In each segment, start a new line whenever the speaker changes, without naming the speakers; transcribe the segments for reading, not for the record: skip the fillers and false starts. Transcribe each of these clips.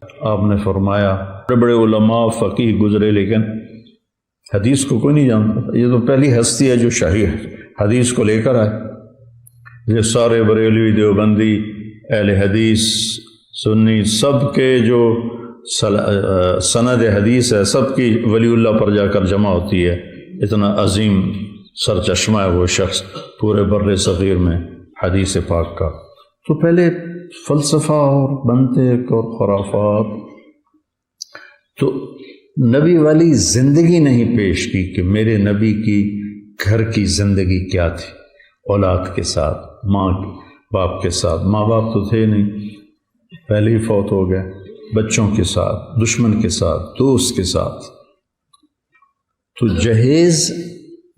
آپ نے فرمایا بڑے بڑے علماء فقیہ گزرے لیکن حدیث کو کوئی نہیں جانتا. یہ تو پہلی ہستی ہے جو شاہی حدیث کو لے کر آئے. یہ سارے بریلوی دیوبندی اہل حدیث سنی سب کے جو سند حدیث ہے سب کی ولی اللہ پر جا کر جمع ہوتی ہے. اتنا عظیم سرچشمہ ہے وہ شخص پورے بر صغیر میں حدیث پاک کا. تو پہلے فلسفہ اور منطق اور خرافات، تو نبی والی زندگی نہیں پیش کی کہ میرے نبی کی گھر کی زندگی کیا تھی، اولاد کے ساتھ، ماں باپ کے ساتھ. ماں باپ تو تھے نہیں، پہلے ہی فوت ہو گئے. بچوں کے ساتھ، دشمن کے ساتھ، دوست کے ساتھ. تو جہیز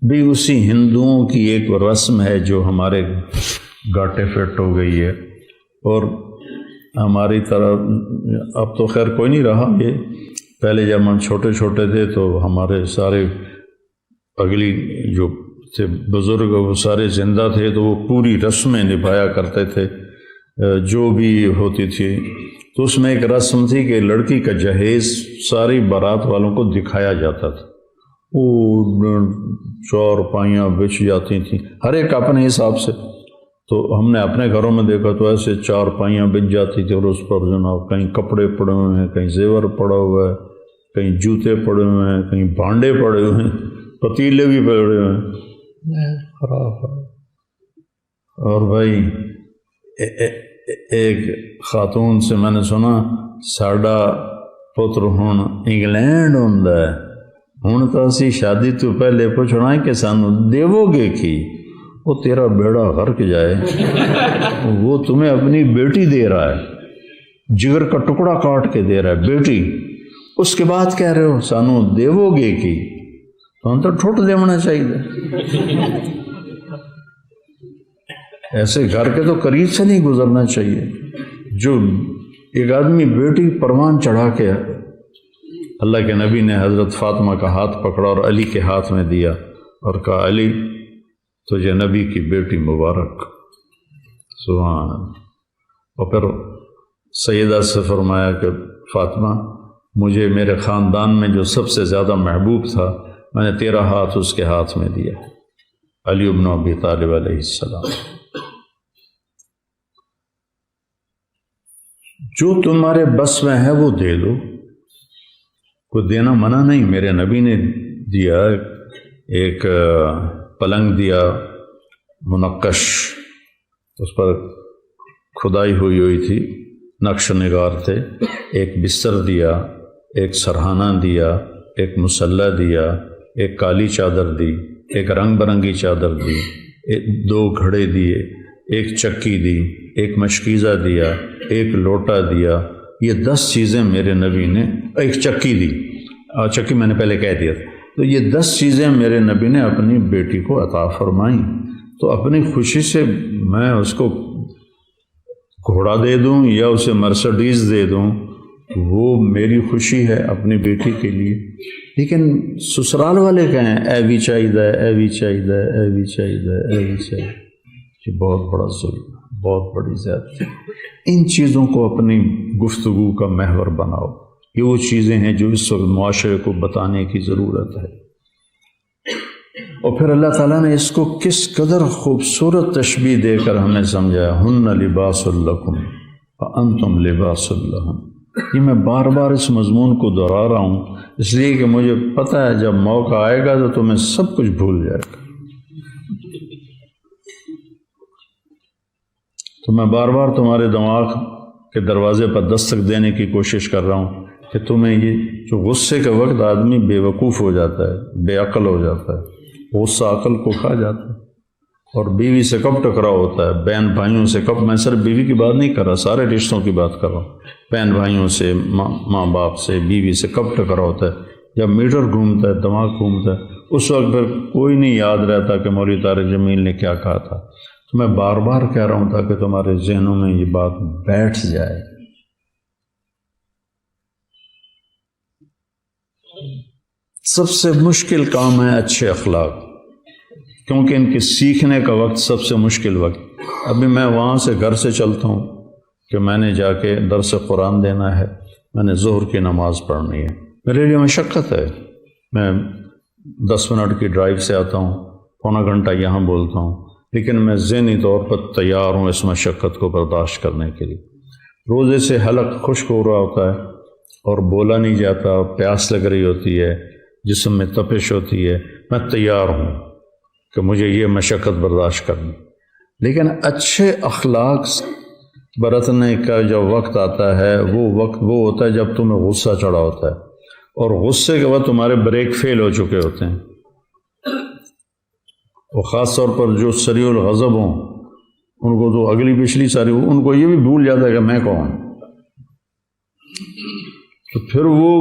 بھی اسی ہندوؤں کی ایک رسم ہے جو ہمارے گاٹے فٹ ہو گئی ہے. اور ہماری طرح اب تو خیر کوئی نہیں رہا. یہ پہلے جب ہم چھوٹے چھوٹے تھے تو ہمارے سارے اگلی جو تھے بزرگ وہ سارے زندہ تھے تو وہ پوری رسمیں نبھایا کرتے تھے جو بھی ہوتی تھی. تو اس میں ایک رسم تھی کہ لڑکی کا جہیز ساری بارات والوں کو دکھایا جاتا تھا. وہ چار پائیاں بچ جاتی تھیں ہر ایک اپنے حساب سے. تو ہم نے اپنے گھروں میں دیکھا تو ایسے چار پائیاں بچ جاتی تھی اور اس پر جناب کہیں کپڑے پڑے ہوئے ہیں، کہیں زیور پڑا ہوا ہے، کہیں جوتے پڑے ہوئے ہیں، کہیں بھانڈے پڑے ہوئے ہیں، پتیلے بھی پڑے ہوئے ہیں. خراب. اور بھائی ایک خاتون سے میں نے سنا ساڈا پتر ہن انگلینڈ ہوندا ہے، ہن تو اسی شادی تو پہلے پوچھنا ہے کہ سانو دیو گے کی. وہ تیرا بیڑا غرق جائے، وہ تمہیں اپنی بیٹی دے رہا ہے، جگر کا ٹکڑا کاٹ کے دے رہا ہے بیٹی، اس کے بعد کہہ رہے ہو سانو دیو گے کی. تو ہم تو ٹھٹ دیونا چاہیے. ایسے گھر کے تو قریب سے نہیں گزرنا چاہیے. جو ایک آدمی بیٹی پروان چڑھا کے اللہ کے نبی نے حضرت فاطمہ کا ہاتھ پکڑا اور علی کے ہاتھ میں دیا اور کہا علی تجھے نبی کی بیٹی مبارک. سبحان اللہ. اور پھر سیدہ سے فرمایا کہ فاطمہ مجھے میرے خاندان میں جو سب سے زیادہ محبوب تھا میں نے تیرا ہاتھ اس کے ہاتھ میں دیا، علی بن ابی طالب علیہ السلام. جو تمہارے بس میں ہے وہ دے دو، کوئی دینا منع نہیں. میرے نبی نے دیا، ایک پلنگ دیا منقش، اس پر کھدائی ہوئی تھی، نقش نگار تھے. ایک بستر دیا، ایک سرہانہ دیا، ایک مسلح دیا، ایک کالی چادر دی، ایک رنگ برنگی چادر دی، دو گھڑے دیے، ایک چکی دی، ایک مشکیزہ دیا، ایک لوٹا دیا. یہ 10 چیزیں میرے نبی نے، ایک چکی دی، چکی میں نے پہلے کہہ دیا تھا. تو یہ 10 چیزیں میرے نبی نے اپنی بیٹی کو عطا فرمائیں. تو اپنی خوشی سے میں اس کو گھوڑا دے دوں یا اسے مرسڈیز دے دوں، وہ میری خوشی ہے اپنی بیٹی کے لیے. لیکن سسرال والے کہیں اے بھی چاہیے، اے بھی چاہیے، اے بھی چاہیے، اے بھی چاہیے. یہ بہت بڑا ظلم، بہت بڑی زیادتی. ان چیزوں کو اپنی گفتگو کا محور بناؤ. یہ وہ چیزیں ہیں جو اس وقت معاشرے کو بتانے کی ضرورت ہے. اور پھر اللہ تعالیٰ نے اس کو کس قدر خوبصورت تشبیہ دے کر ہمیں سمجھایا. ہن لباس لکم وانتم لباس لہن. یہ میں بار بار اس مضمون کو دہرا رہا ہوں اس لیے کہ مجھے پتہ ہے جب موقع آئے گا تو تمہیں سب کچھ بھول جائے گا. تو میں بار بار تمہارے دماغ کے دروازے پر دستک دینے کی کوشش کر رہا ہوں کہ تمہیں یہ جو غصے کے وقت آدمی بے وقوف ہو جاتا ہے، بے عقل ہو جاتا ہے، غصہ عقل کو کھا جاتا ہے. اور بیوی سے کب ٹکراؤ ہوتا ہے، بہن بھائیوں سے کب. میں صرف بیوی کی بات نہیں کر رہا، سارے رشتوں کی بات کر رہا ہوں. بہن بھائیوں سے، ماں باپ سے، بیوی سے کب ٹکراؤ ہوتا ہے؟ جب میٹر گھومتا ہے، دماغ گھومتا ہے، اس وقت پھر کوئی نہیں یاد رہتا کہ مولوی طارق جمیل نے کیا کہا تھا. تو میں بار بار کہہ رہا ہوں تاکہ تمہارے ذہنوں میں یہ بات بیٹھ جائے. سب سے مشکل کام ہے اچھے اخلاق، کیونکہ ان کے سیکھنے کا وقت سب سے مشکل وقت. ابھی میں وہاں سے گھر سے چلتا ہوں کہ میں نے جا کے درس قرآن دینا ہے، میں نے ظہر کی نماز پڑھنی ہے، میرے لیے مشقت ہے، میں 10 منٹ کی ڈرائیو سے آتا ہوں، پونا گھنٹہ یہاں بولتا ہوں، لیکن میں ذہنی طور پر تیار ہوں اس مشقت کو برداشت کرنے کے لیے۔ روزے سے حلق خشک ہو رہا ہوتا ہے اور بولا نہیں جاتا، پیاس لگ رہی ہوتی ہے، جسم میں تپش ہوتی ہے، میں تیار ہوں کہ مجھے یہ مشقت برداشت کرنی، لیکن اچھے اخلاق برتنے کا جو وقت آتا ہے وہ وقت وہ ہوتا ہے جب تمہیں غصہ چڑھا ہوتا ہے، اور غصے کے بعد تمہارے بریک فیل ہو چکے ہوتے ہیں، اور خاص طور پر جو سریع الغضب ہوں ان کو تو اگلی پچھلی ساری ان کو یہ بھی بھول جاتا ہے کہ میں کون، تو پھر وہ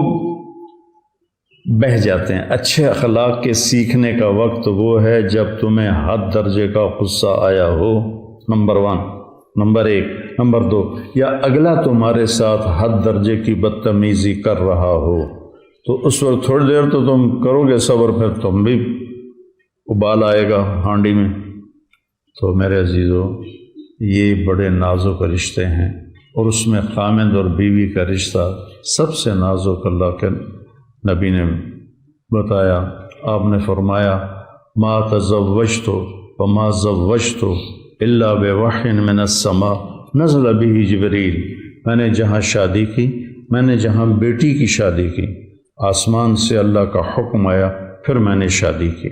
بہہ جاتے ہیں۔ اچھے اخلاق کے سیکھنے کا وقت وہ ہے جب تمہیں حد درجے کا غصہ آیا ہو، نمبر 1، نمبر 1، نمبر 2، یا اگلا تمہارے ساتھ حد درجے کی بدتمیزی کر رہا ہو، تو اس وقت تھوڑی دیر تو تم کرو گے صبر، پھر تم بھی ابال آئے گا ہانڈی میں۔ تو میرے عزیزو، یہ بڑے نازک رشتے ہیں، اور اس میں خامند اور بیوی کا رشتہ سب سے نازک اللہ کے نبی نے بتایا۔ آپ نے فرمایا ما تزوجت وما زوجت الا بوحی من السماء نزل به جبریل، میں نے جہاں شادی کی، میں نے جہاں بیٹی کی شادی کی، آسمان سے اللہ کا حکم آیا، پھر میں نے شادی کی۔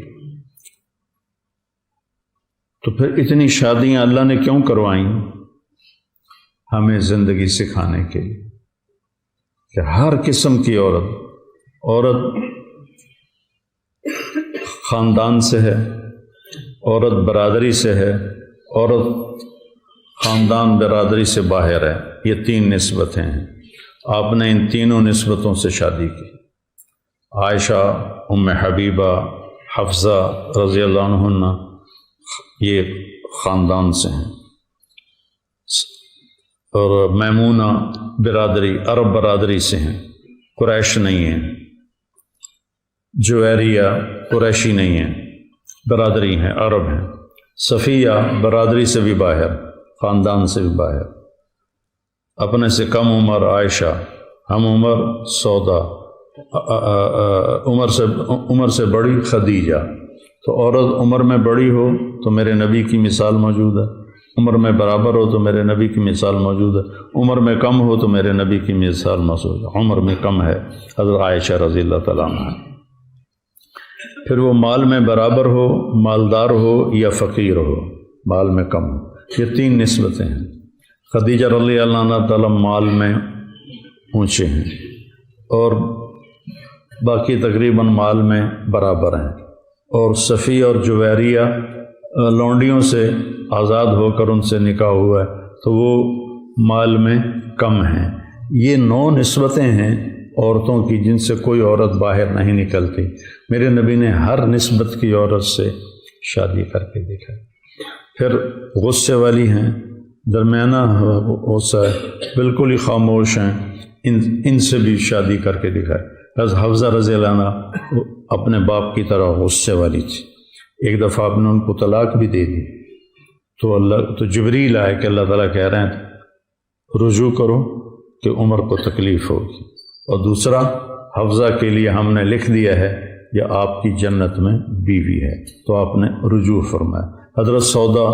تو پھر اتنی شادیاں اللہ نے کیوں کروائیں؟ ہمیں زندگی سکھانے کے لیے کہ ہر قسم کی عورت خاندان سے ہے، عورت برادری سے ہے، عورت خاندان برادری سے باہر ہے، یہ 3 نسبتیں ہیں۔ آپ نے ان تینوں نسبتوں سے شادی کی۔ عائشہ، ام حبیبہ، حفصہ رضی اللہ عنہ یہ خاندان سے ہیں، اور میمونہ برادری عرب برادری سے ہیں، قریش نہیں ہیں، جویریہ قریشی نہیں ہیں، برادری ہیں، عرب ہیں۔ صفیہ برادری سے بھی باہر، خاندان سے بھی باہر۔ اپنے سے کم عمر عائشہ، ہم عمر سودا، عمر سے بڑی خدیجہ۔ تو عورت عمر میں بڑی ہو تو میرے نبی کی مثال موجود ہے، عمر میں برابر ہو تو میرے نبی کی مثال موجود ہے، عمر میں کم ہو تو میرے نبی کی مثال موجود ہے۔ عمر میں کم ہے حضرت عائشہ رضی اللہ تعالیٰ عنہ۔ پھر وہ مال میں برابر ہو، مالدار ہو یا فقیر ہو، مال میں کم ہو، یہ 3 نسبتیں ہیں۔ خدیجہ رضی اللہ عنہ تعالیٰ مال میں اونچے ہیں، اور باقی تقریباً مال میں برابر ہیں، اور صفیہ اور جویریہ لونڈیوں سے آزاد ہو کر ان سے نکاح ہوا ہے تو وہ مال میں کم ہیں۔ یہ 9 نسبتیں ہیں عورتوں کی جن سے کوئی عورت باہر نہیں نکلتی۔ میرے نبی نے ہر نسبت کی عورت سے شادی کر کے دیکھا۔ پھر غصے والی ہیں، درمیانہ غصہ ہے، بالکل ہی خاموش ہیں، ان سے بھی شادی کر کے دکھائے۔ حفصہ رضی اللہ عنہ اپنے باپ کی طرح غصے والی تھی، ایک دفعہ آپ نے ان کو طلاق بھی دے دی، تو جبریل آئے کہ اللہ تعالیٰ کہہ رہے ہیں رجوع کرو کہ عمر کو تکلیف ہوگی، اور دوسرا حفصہ کے لیے ہم نے لکھ دیا ہے یہ آپ کی جنت میں بیوی ہے، تو آپ نے رجوع فرمایا۔ حضرت سودا